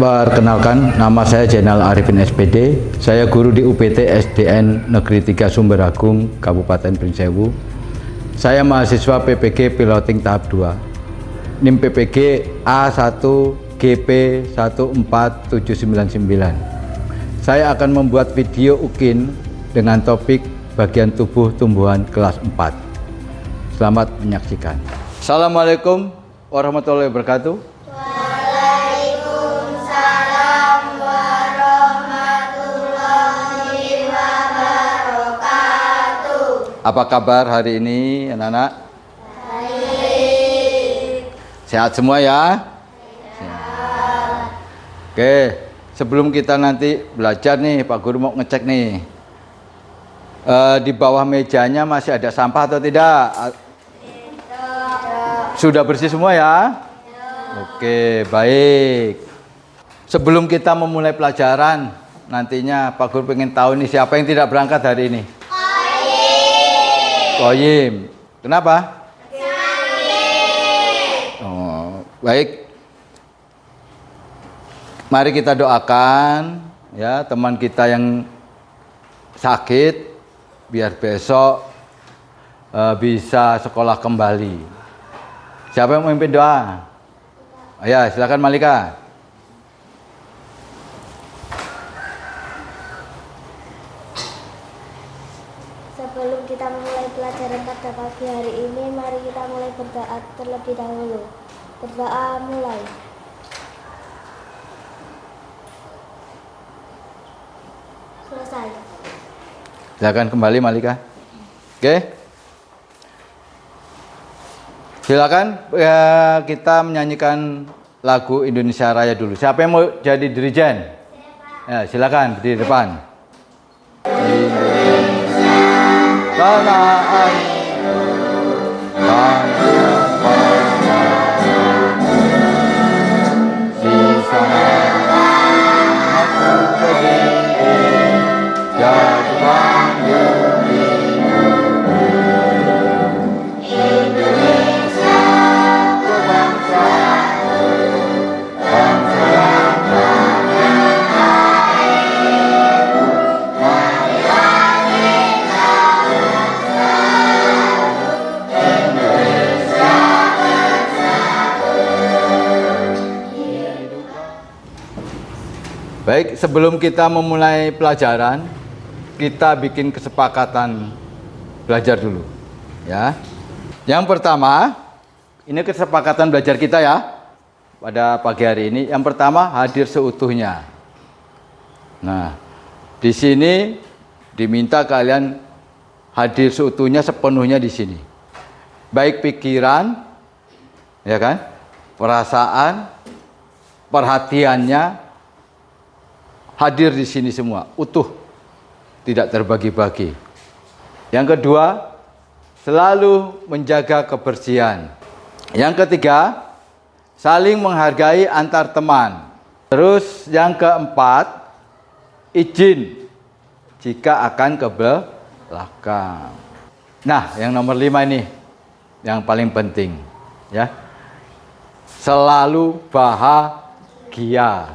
Perkenalkan, nama saya Jenal Arifin SPD. Saya guru di UPT SDN Negeri 3 Sumber Agung, Kabupaten Pringsewu. Saya mahasiswa PPG Piloting tahap 2. NIM PPG A1GP14799. Saya akan membuat video UKIN dengan topik bagian tubuh tumbuhan kelas 4. Selamat menyaksikan. Assalamualaikum warahmatullahi wabarakatuh. Apa kabar hari ini anak-anak? Baik. Sehat semua ya? Sehat. Oke, sebelum kita nanti belajar nih, Pak Guru mau ngecek nih. Di bawah mejanya masih ada sampah atau tidak? Tidak. Sudah bersih semua ya? Oke, baik. Sebelum kita memulai pelajaran, nantinya Pak Guru pengen tahu nih siapa yang tidak berangkat hari ini? Koyim. Kenapa? Sakit. Oh, baik. Mari kita doakan ya teman kita yang sakit biar besok bisa sekolah kembali. Siapa yang memimpin doa? Ya, silakan Malika. Sebelum kita memulai pelajaran pada pagi hari ini, mari kita mulai berdoa terlebih dahulu. Berdoa mulai. Selesai. Silakan kembali Malika. Oke. Silakan ya, kita menyanyikan lagu Indonesia Raya dulu. Siapa yang mau jadi dirijen? Ya, silakan di depan. Tanah airku, di sana aku berdiri, jadi panggil ibuku. Indonesia, bangsaku, bangsa yang tanah airku, marilah kita Baik, sebelum kita memulai pelajaran, kita bikin kesepakatan belajar dulu, ya. Yang pertama, ini kesepakatan belajar kita ya, pada pagi hari ini. Yang pertama, hadir seutuhnya. Nah, di sini diminta kalian hadir seutuhnya, sepenuhnya di sini. Baik pikiran, ya kan, perasaan, perhatiannya, hadir di sini semua, utuh, tidak terbagi-bagi. Yang kedua, selalu menjaga kebersihan. Yang ketiga, saling menghargai antar teman. Terus yang keempat, izin jika akan ke belakang. Nah, yang nomor 5 ini, yang paling penting, ya. Selalu bahagia.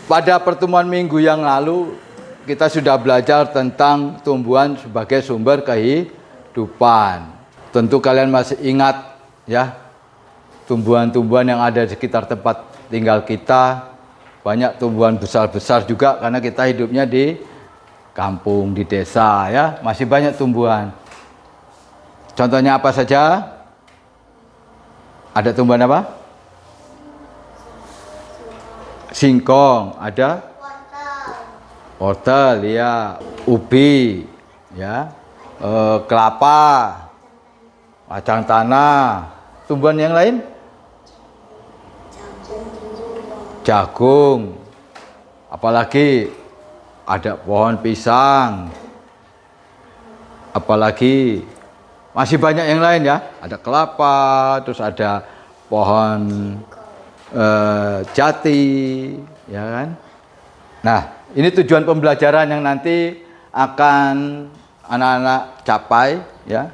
Pada pertemuan minggu yang lalu, kita sudah belajar tentang tumbuhan sebagai sumber kehidupan. Tentu kalian masih ingat ya, tumbuhan-tumbuhan yang ada di sekitar tempat tinggal kita. Banyak tumbuhan besar-besar juga karena kita hidupnya di kampung, di desa ya. Masih banyak tumbuhan. Contohnya apa saja? Ada tumbuhan apa? Singkong, ada wortel, ya, ubi, ya, kelapa, kacang tanah, tumbuhan yang lain, jagung, apalagi ada pohon pisang, apalagi masih banyak yang lain ya, ada kelapa, terus ada pohon jati, ya kan? Nah, ini tujuan pembelajaran yang nanti akan anak-anak capai, ya.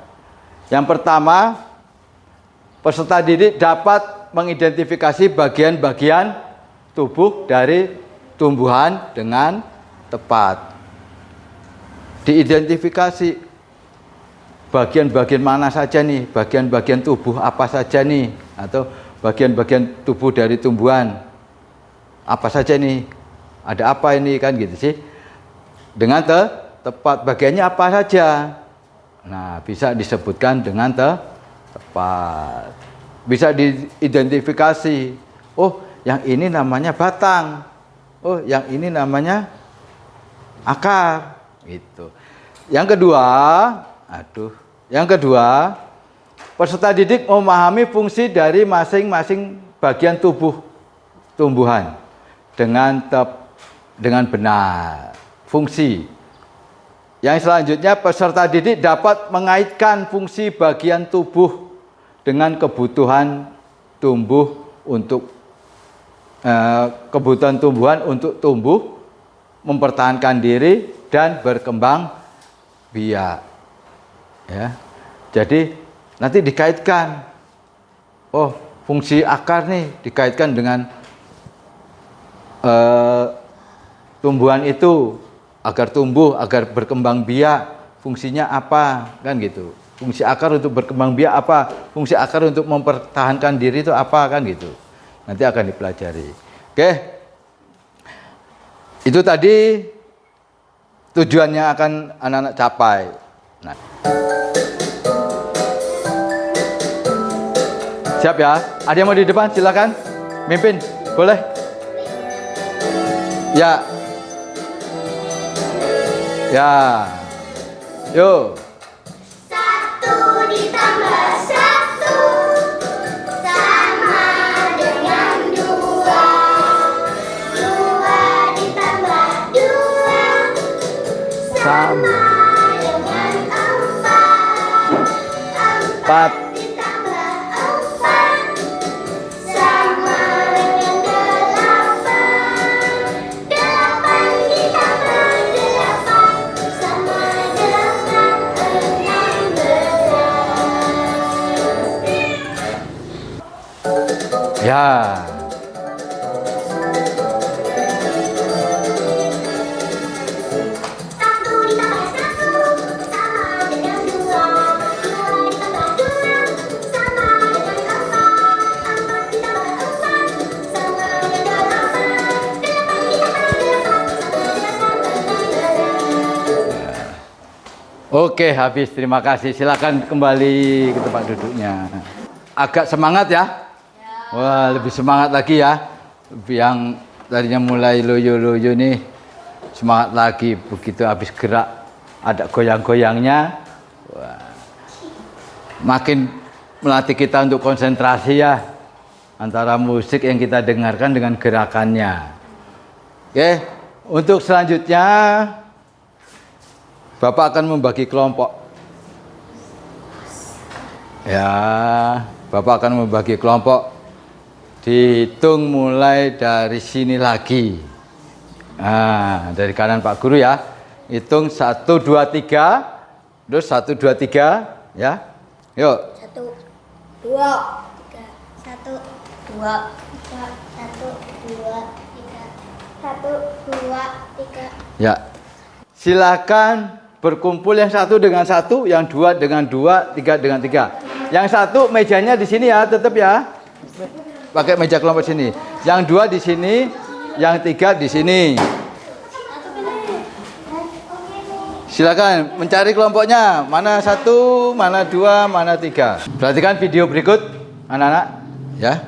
Yang pertama, peserta didik dapat mengidentifikasi bagian-bagian tubuh dari tumbuhan dengan tepat. Diidentifikasi bagian-bagian mana saja nih, bagian-bagian tubuh apa saja nih, atau bagian-bagian tubuh dari tumbuhan apa saja nih, ada apa ini, kan gitu sih. Dengan tepat, bagiannya apa saja. Nah, bisa disebutkan dengan tepat. Bisa diidentifikasi. Oh, yang ini namanya batang. Oh, yang ini namanya akar. Gitu. Yang kedua, peserta didik memahami fungsi dari masing-masing bagian tubuh tumbuhan dengan benar. Fungsi. Yang selanjutnya, peserta didik dapat mengaitkan fungsi bagian tubuh dengan kebutuhan kebutuhan tumbuhan untuk tumbuh, mempertahankan diri dan berkembang biak. Ya. Jadi nanti dikaitkan. Oh, fungsi akar nih dikaitkan dengan tumbuhan itu agar tumbuh, agar berkembang biak. Fungsinya apa? Kan gitu. Fungsi akar untuk berkembang biak apa? Fungsi akar untuk mempertahankan diri itu apa? Kan gitu. Nanti akan dipelajari. Oke. Itu tadi tujuannya akan anak-anak capai. Nah. Siap ya? Ada yang mau di depan? Silakan. Mimpin, boleh? Ya. Ya. Yuk. 1 ditambah 1 sama dengan 2. 2 ditambah 2 sama dengan 4. 4 ditambah 4 sama dengan 8. 8 ditambah 8 sama dengan 16. Ya. Oke, habis. Terima kasih. Silakan kembali ke tempat duduknya. Agak semangat ya? Wah, lebih semangat lagi ya. Yang tadinya mulai loyo-loyo nih, semangat lagi. Begitu habis gerak, ada goyang-goyangnya. Wah, makin melatih kita untuk konsentrasi ya, antara musik yang kita dengarkan dengan gerakannya. Oke, untuk selanjutnya Bapak akan membagi kelompok. Ya, Bapak akan membagi kelompok. Dihitung mulai dari sini lagi. Nah, dari kanan Pak Guru ya. Hitung 1, 2, 3. Terus 1, 2, 3 ya. Yuk. 1, 2, 3. 1, 2, 3. 1, 2, 3. 1, 2, 3. Ya. Silakan berkumpul yang satu dengan satu, yang dua dengan dua, tiga dengan tiga. Yang satu mejanya di sini ya, tetap ya. Pakai meja kelompok sini. Yang dua di sini, yang tiga di sini. Silakan mencari kelompoknya. Mana satu, mana dua, mana tiga. Perhatikan video berikut, anak-anak. Ya.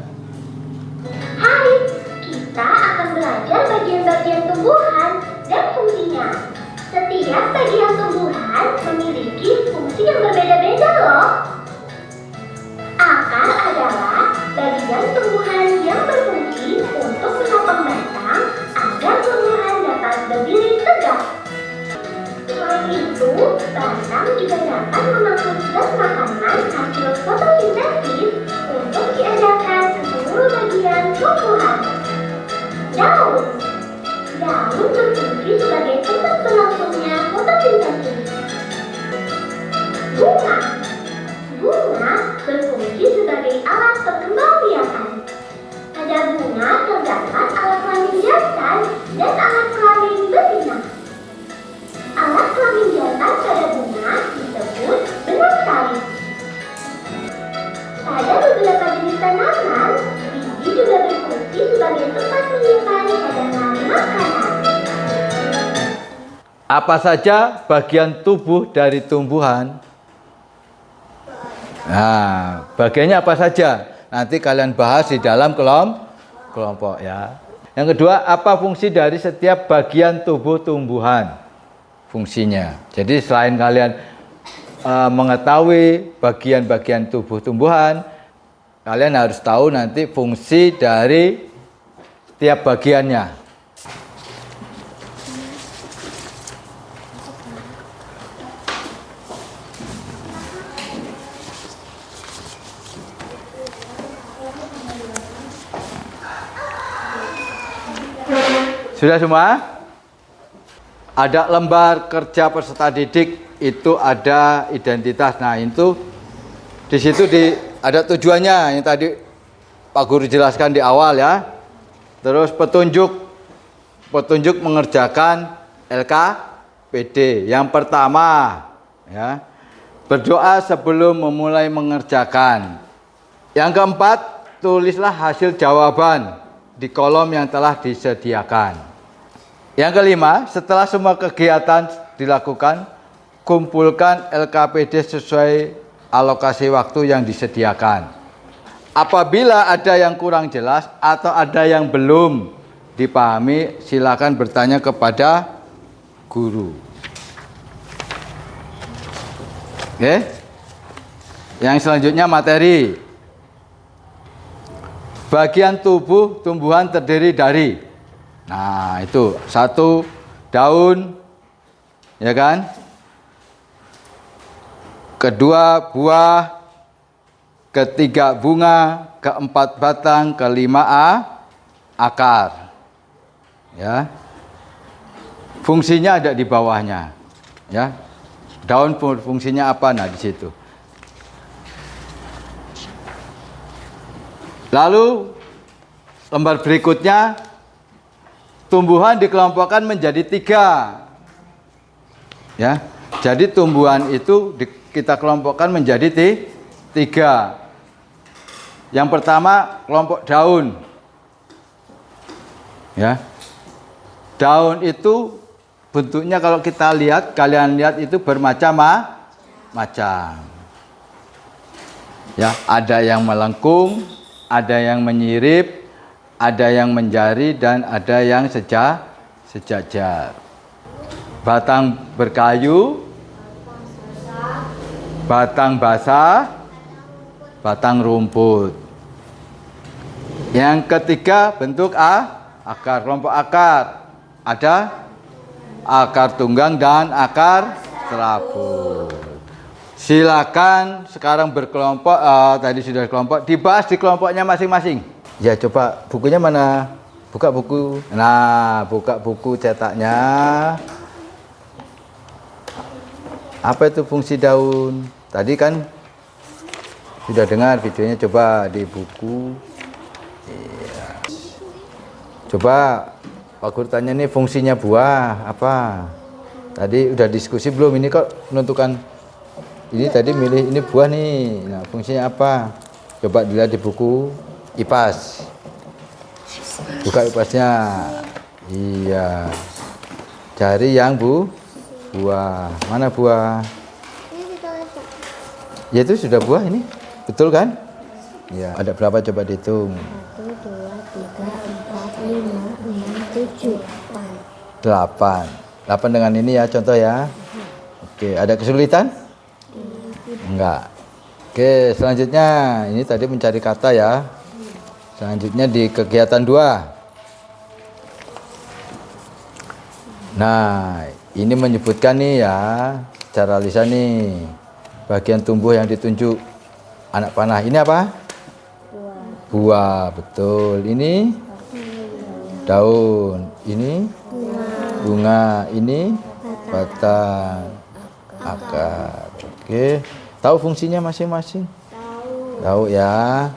Hai, kita akan belajar bagian-bagian tumbuhan dan fungsinya. Setiap bagian tumbuhan memiliki fungsi yang berbeda-beda loh. Akar adalah bagian tumbuhan yang berfungsi untuk menopang batang agar tumbuhan dapat berdiri tegak. Selain itu, batang juga dapat mengangkut zat makanan hasil fotosintesis untuk diadakan ke seluruh bagian tumbuhan. Daun berfungsi sebagai tempat berlangsungnya fotosintesis. Bunga berfungsi sebagai alat perkembangbiakan. Pada bunga terdapat alat Apa saja bagian tubuh dari tumbuhan? Nah, bagiannya apa saja? Nanti kalian bahas di dalam kelompok ya. Yang kedua, apa fungsi dari setiap bagian tubuh tumbuhan? Fungsinya. Jadi selain kalian mengetahui bagian-bagian tubuh tumbuhan, kalian harus tahu nanti fungsi dari tiap bagiannya. Sudah semua? Ada lembar kerja peserta didik, itu ada identitas. Nah, itu di situ ada tujuannya yang tadi Pak Guru jelaskan di awal ya. Terus petunjuk mengerjakan LKPD. Yang pertama ya, berdoa sebelum memulai mengerjakan. Yang keempat, tulislah hasil jawaban di kolom yang telah disediakan. Yang kelima, setelah semua kegiatan dilakukan, kumpulkan LKPD sesuai alokasi waktu yang disediakan. Apabila ada yang kurang jelas atau ada yang belum dipahami, silakan bertanya kepada guru. Oke? Yang selanjutnya materi. Bagian tubuh tumbuhan terdiri dari, nah itu, 1 daun, ya kan? 2 buah, 3 bunga, 4 batang, 5 akar. Ya. Fungsinya ada di bawahnya. Ya. Daun fungsinya apa? Nah, di situ. Lalu lembar berikutnya, tumbuhan dikelompokkan menjadi 3. Ya, jadi tumbuhan itu kita kelompokkan menjadi 3. Yang pertama kelompok daun. Ya, daun itu bentuknya kalau kita lihat, kalian lihat itu bermacam-macam. Ya, ada yang melengkung, ada yang menyirip, ada yang menjari, dan ada yang sejajar. Batang berkayu, batang basah, batang rumput. Yang ketiga bentuk akar, kelompok akar. Ada akar tunggang dan akar serabut. Silakan sekarang berkelompok, tadi sudah kelompok, dibahas di kelompoknya masing-masing. Ya, coba bukunya mana? Buka buku. Nah, buka buku cetaknya. Apa itu fungsi daun? Tadi kan sudah dengar videonya, coba di buku. Iya. Coba Pak Guru tanya nih, fungsinya buah apa? Tadi udah diskusi belum? Ini kok menentukan. Ini tadi milih ini buah nih. Nah, fungsinya apa? Coba dilihat di buku IPAS. Buka IPASnya. Iya. Cari yang buah. Mana buah? Ya itu sudah buah ini. Betul kan? Iya. Ada berapa coba dihitung? 1, 2, 3, 4, 5, 6, 7, 8. 8 dengan ini ya, contoh ya. Oke, ada kesulitan? Enggak. Oke, selanjutnya ini tadi mencari kata ya. Selanjutnya di kegiatan 2. Nah, ini menyebutkan nih ya, cara lisan nih. Bagian tumbuh yang ditunjuk anak panah. Ini apa? Buah, betul. Ini daun. Ini bunga. Ini batang, akar. Oke. Tahu fungsinya masing-masing? Tahu ya.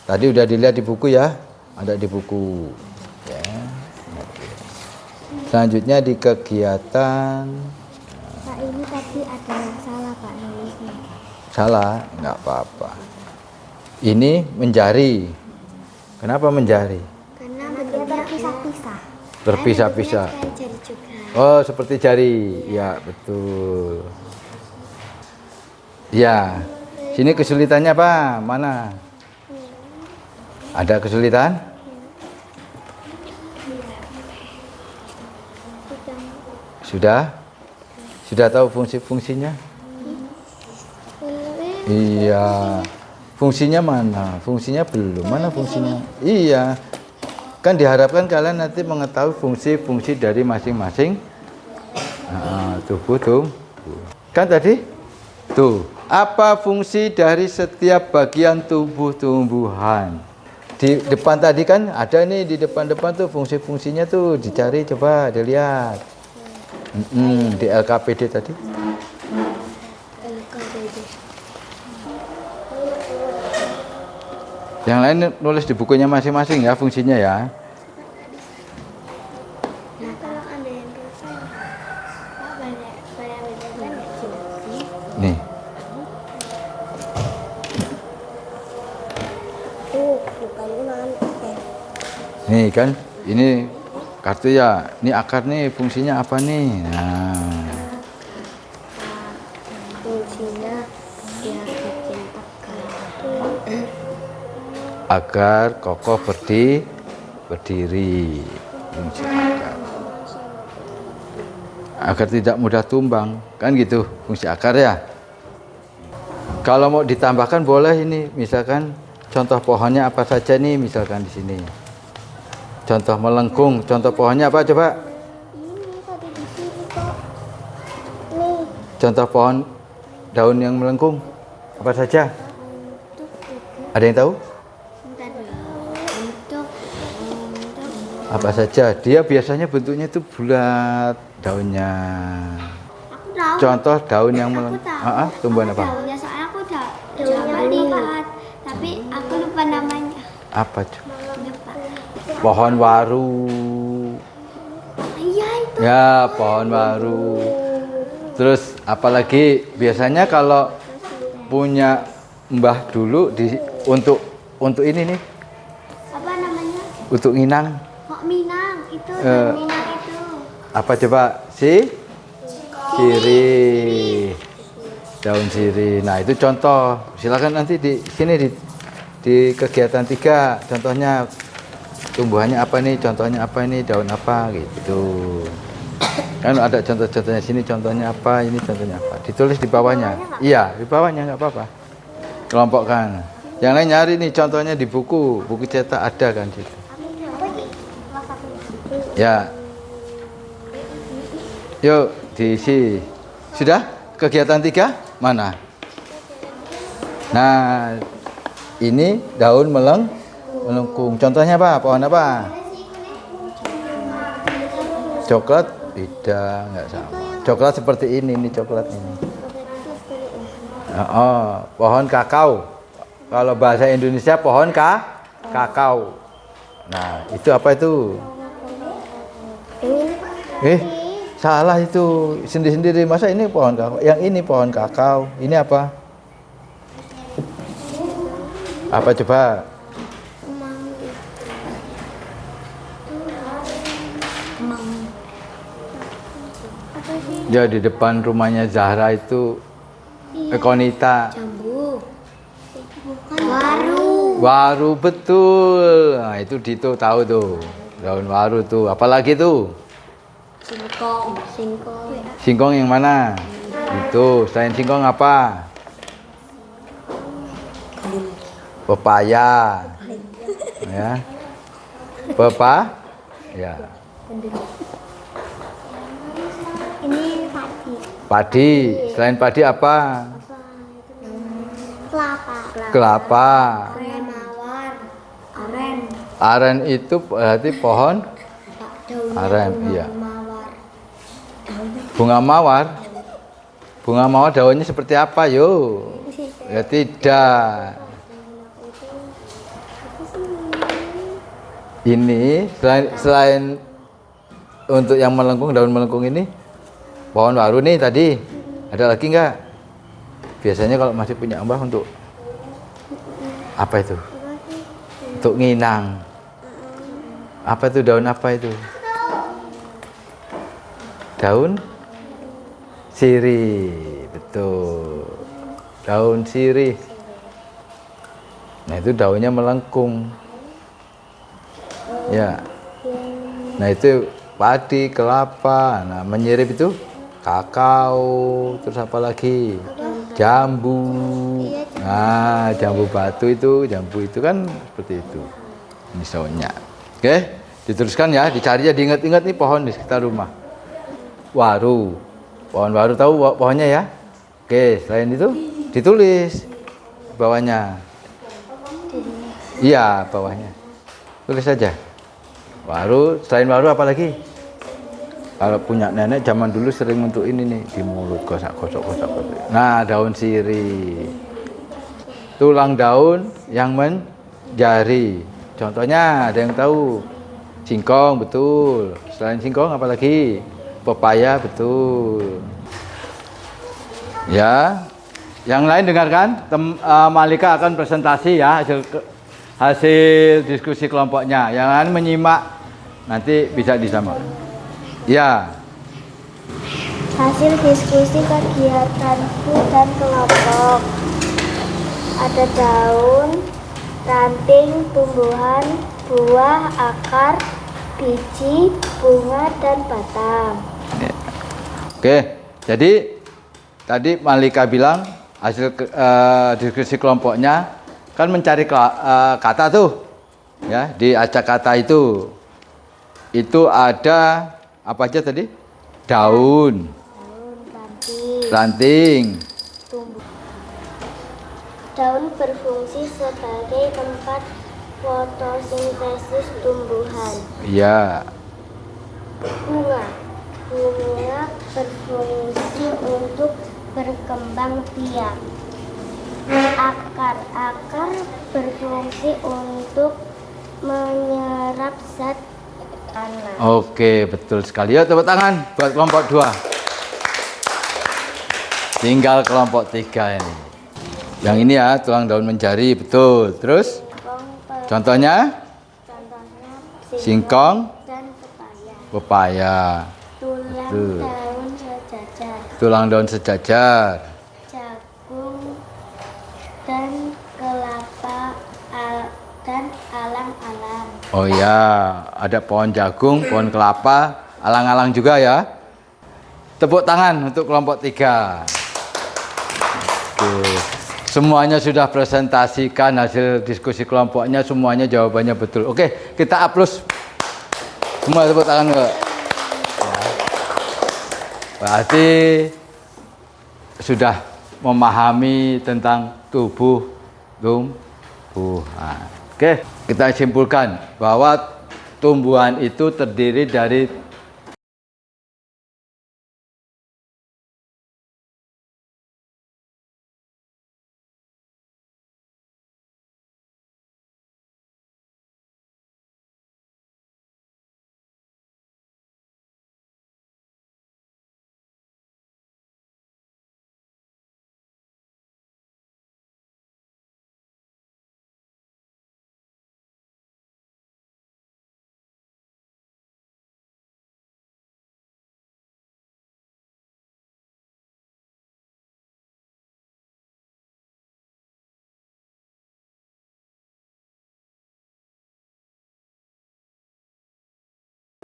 Tadi udah dilihat di buku ya. Ada di buku. Ya. Oke. Selanjutnya di kegiatan. Pak, ini tadi ada yang salah Pak nulisnya. Salah? Enggak apa-apa. Ini menjari. Kenapa menjari? Karena bentuknya terpisah-pisah. Terpisah-pisah. Kayak jari juga. Oh, seperti jari. Ya, betul. Ya. Sini kesulitannya apa? Mana? Ada kesulitan? Sudah? Sudah tahu fungsi-fungsinya? Iya. Fungsinya mana? Fungsinya belum. Mana fungsinya? Iya. Kan diharapkan kalian nanti mengetahui fungsi-fungsi dari masing-masing tubuh tuh. Kan tadi? Tuh. Apa fungsi dari setiap bagian tubuh tumbuhan? Di depan tadi kan ada nih, di depan-depan tuh fungsi-fungsinya tuh dicari, coba dilihat. Di LKPD tadi. LKPD. Yang lain nulis di bukunya masing-masing ya fungsinya ya. Nah, kalau ada yang rusak, banyak fungsi. Nih. Bukan ulang. Nih kan, ini kartu ya. Ini akar nih, fungsinya apa nih? Nah, Fungsinya dia bikin agar kokoh berdiri. Fungsi akar. Agar tidak mudah tumbang, kan gitu fungsi akar ya. Kalau mau ditambahkan boleh ini, misalkan contoh pohonnya apa saja nih, misalkan di sini. Contoh melengkung, contoh pohonnya apa coba? Ini tadi di sini kok. Nih. Contoh pohon daun yang melengkung apa saja? Ada yang tahu? Untuk Apa saja? Dia biasanya bentuknya itu bulat daunnya. aku tahu. Contoh daun yang Aku melengkung. tahu. Tumbuhan apa? Daunnya soalnya aku udah coba lihat, tapi aku lupa namanya. Apa coba? Lupa. Pohon waru. Iya itu. Ya, pohon waru. Terus apalagi biasanya kalau punya mbah dulu untuk ini nih, Apa namanya? untuk nginang. Kok Minang itu, Eh. Minang itu. Apa coba? Sirih. Daun sirih. Nah, itu contoh. Silakan nanti di sini di kegiatan 3 contohnya tumbuhannya apa nih, contohnya apa ini, daun apa gitu. Kan ada contoh-contohnya sini, contohnya apa, ini contohnya apa. Ditulis di bawahnya. Iya, di bawahnya nggak apa-apa. Kelompokkan. Yang lain nyari nih contohnya di buku cetak ada kan situ. Ya. Yuk, diisi. Sudah? Kegiatan 3 mana? Nah, ini daun melengkung. Contohnya apa? Pohon apa? Coklat? Tidak, nggak sama. Coklat seperti ini coklat ini. Pohon kakao. Kalau bahasa Indonesia pohon kakao. Nah, itu apa itu? Salah itu. Sendiri-sendiri. Masa ini pohon kakao? Yang ini pohon kakao. Ini apa? Apa coba? Ya, di depan rumahnya Zahra itu Konita. Jambu. Waru. Waru, betul. Nah, itu Dito tahu tuh. Daun waru tuh. Apalagi tuh? Singkong. Singkong. Singkong yang mana? Itu. Selain singkong apa? Pepaya. Ya. Ya. Ini padi. Padi. Selain padi apa? Kelapa. Kelapa. Aren mawar. Aren. Aren itu berarti pohon Daunnya aren, bunga iya. mawar. Bunga mawar. Bunga mawar daunnya seperti apa, yo? Ya tidak. Ini selain untuk yang melengkung, daun melengkung ini, pohon waru nih tadi. Ada lagi nggak? Biasanya kalau masih punya mbah untuk apa itu? Untuk nginang. Apa itu, daun apa itu? Daun sirih, betul. Daun sirih. Nah, itu daunnya melengkung. Ya. Nah, itu padi, kelapa. Nah, menyirip itu kakao, terus apa lagi? Jambu. Nah, jambu batu itu, jambu itu kan seperti itu. Ini daunnya. Oke, diteruskan ya, dicari ya, diingat-ingat nih pohon di sekitar rumah. Waru. Pohon waru, tahu pohonnya ya? Oke, selain itu ditulis bawahnya. Iya, bawahnya. Tulis saja. Waru, selain waru apa lagi? Kalau punya nenek zaman dulu sering untuk ini nih, di mulut gosok-gosok. Nah, daun sirih. Tulang daun yang menjari. Contohnya ada yang tahu? Singkong, betul. Selain singkong apa lagi? Pepaya, betul. Ya. Yang lain dengarkan, Malika akan presentasi ya hasil diskusi kelompoknya. Yang lain menyimak, nanti bisa disama. Ya. Hasil diskusi kegiatanku dan kelompok. Ada daun, ranting, tumbuhan, buah, akar, biji, bunga, dan batang. Oke, jadi tadi Malika bilang hasil diskusi kelompoknya kan mencari kata tuh, ya di acak kata itu ada apa aja tadi? Daun, ranting. Daun berfungsi sebagai tempat fotosintesis tumbuhan. Iya. Bunga berfungsi untuk berkembang biak. Akar berfungsi untuk menyerap zat tanah. Oke, betul sekali. Yuk tepuk tangan buat kelompok 2. Tinggal kelompok 3 ini. Yang ini ya, tulang daun menjari, betul. Terus contohnya singkong dan pepaya. Tulang daun sejajar. Jagung dan kelapa dan alang-alang. Oh ya, ada pohon jagung, pohon kelapa, alang-alang juga ya. Tepuk tangan untuk kelompok 3. Oke. Semuanya sudah presentasikan hasil diskusi kelompoknya, semuanya jawabannya betul. Oke, kita aplaus. Semua tepuk tangan. Ya. Berarti sudah memahami tentang tumbuhan. Oke, kita simpulkan bahwa tumbuhan itu terdiri dari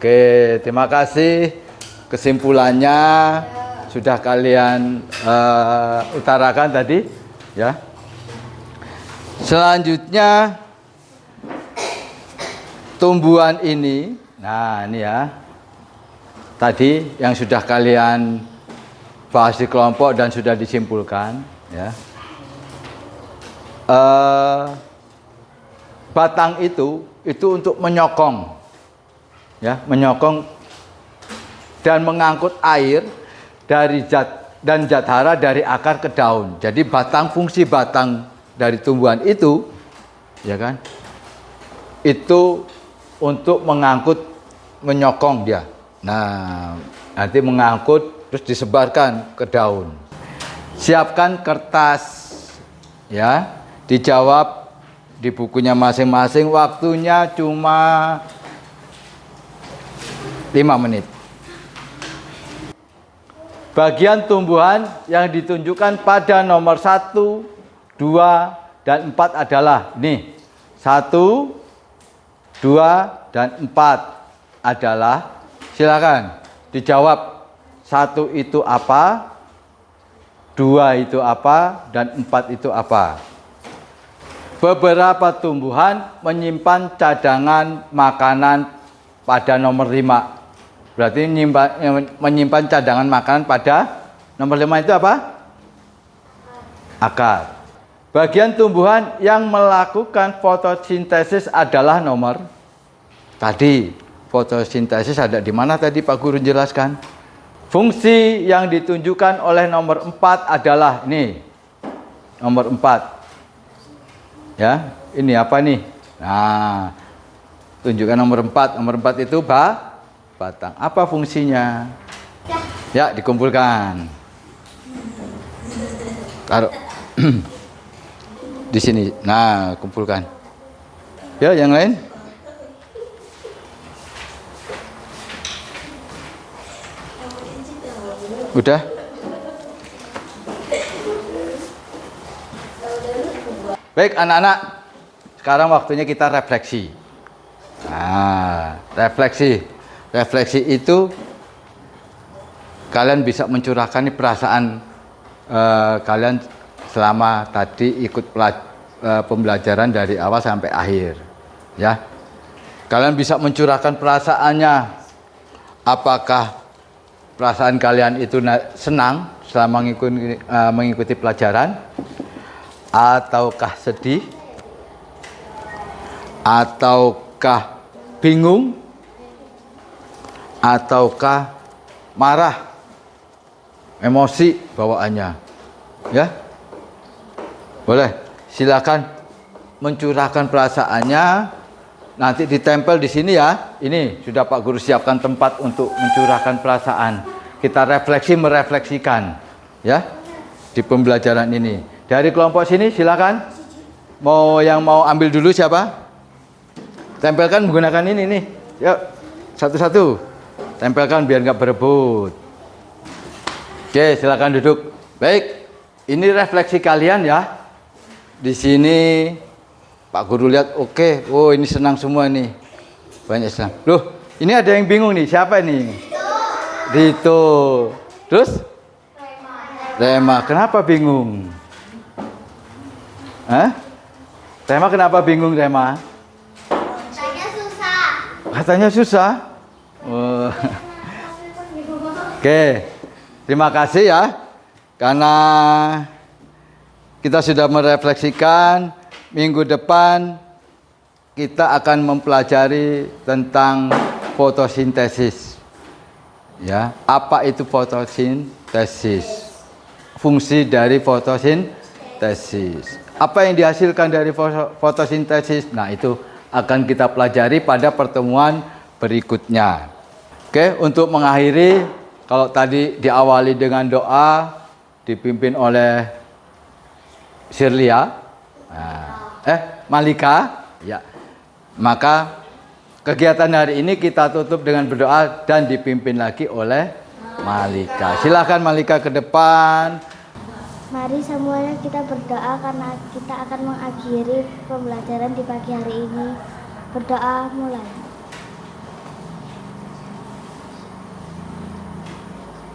Oke, terima kasih. Kesimpulannya sudah kalian utarakan tadi, ya. Selanjutnya tumbuhan ini, nah ini ya, tadi yang sudah kalian bahas di kelompok dan sudah disimpulkan, ya. Batang itu untuk menyokong. Ya, menyokong dan mengangkut air dari zat hara dari akar ke daun. Jadi fungsi batang dari tumbuhan itu, ya kan? Itu untuk mengangkut, menyokong dia. Nah, nanti mengangkut terus disebarkan ke daun. Siapkan kertas, ya. Dijawab di bukunya masing-masing. Waktunya cuma 5 menit. bagian tumbuhan yang ditunjukkan pada nomor 1, 2, dan 4 adalah nih. 1, 2, dan 4 adalah, silakan dijawab. 1 itu apa? 2 itu apa? Dan 4 itu apa? Beberapa tumbuhan menyimpan cadangan makanan pada nomor 5. Berarti menyimpan cadangan makanan pada nomor 5 itu apa? Akar. Bagian tumbuhan yang melakukan fotosintesis adalah nomor tadi. Fotosintesis ada di mana tadi Pak Guru jelaskan? Fungsi yang ditunjukkan oleh nomor 4 adalah ini. Nomor 4. Ya, ini apa nih? Nah, tunjukkan nomor 4. Nomor 4 itu batang. Apa fungsinya? Ya, dikumpulkan. Taruh di sini. Nah, kumpulkan. Ya, yang lain? Udah? Baik, anak-anak. Sekarang waktunya kita refleksi. Nah, refleksi. Refleksi itu kalian bisa mencurahkan perasaan kalian selama tadi ikut pembelajaran dari awal sampai akhir, ya. Kalian bisa mencurahkan perasaannya. Apakah perasaan kalian itu senang selama mengikuti pelajaran, ataukah sedih, ataukah bingung, ataukah marah, emosi bawaannya, ya? Boleh, silakan mencurahkan perasaannya. Nanti ditempel di sini ya. Ini sudah Pak Guru siapkan tempat untuk mencurahkan perasaan. Kita refleksi merefleksikan, ya, di pembelajaran ini. Dari kelompok sini silakan. Yang mau ambil dulu siapa? Tempelkan menggunakan ini nih. Yuk, satu-satu. Tempelkan biar nggak berebut. Oke, silakan duduk. Baik, ini refleksi kalian ya. Di sini Pak Guru lihat, oke. Oh, ini senang semua nih. Banyak senang. Loh, ini ada yang bingung nih. Siapa ini? Dito. Terus? Rema. Kenapa bingung? Hah? Rema kenapa bingung, Rema? Katanya susah. Katanya susah? Oh. Oke. Terima kasih ya. Karena kita sudah merefleksikan. Minggu depan kita akan mempelajari tentang fotosintesis. Ya, apa itu fotosintesis? Fungsi dari fotosintesis. Apa yang dihasilkan dari fotosintesis? Nah, itu akan kita pelajari pada pertemuan berikutnya. Oke, untuk mengakhiri, kalau tadi diawali dengan doa dipimpin oleh Sirlia, Malika, ya. Maka kegiatan hari ini kita tutup dengan berdoa dan dipimpin lagi oleh Malika. Silakan Malika ke depan. Mari semuanya kita berdoa karena kita akan mengakhiri pembelajaran di pagi hari ini. Berdoa mulai.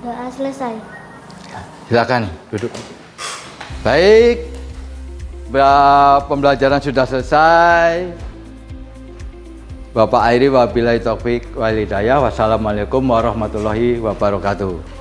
Doa selesai. Silakan duduk. Baik. Pembelajaran sudah selesai. Bapak Airi wabillahi taufik wal hidayah. Wassalamualaikum warahmatullahi wabarakatuh.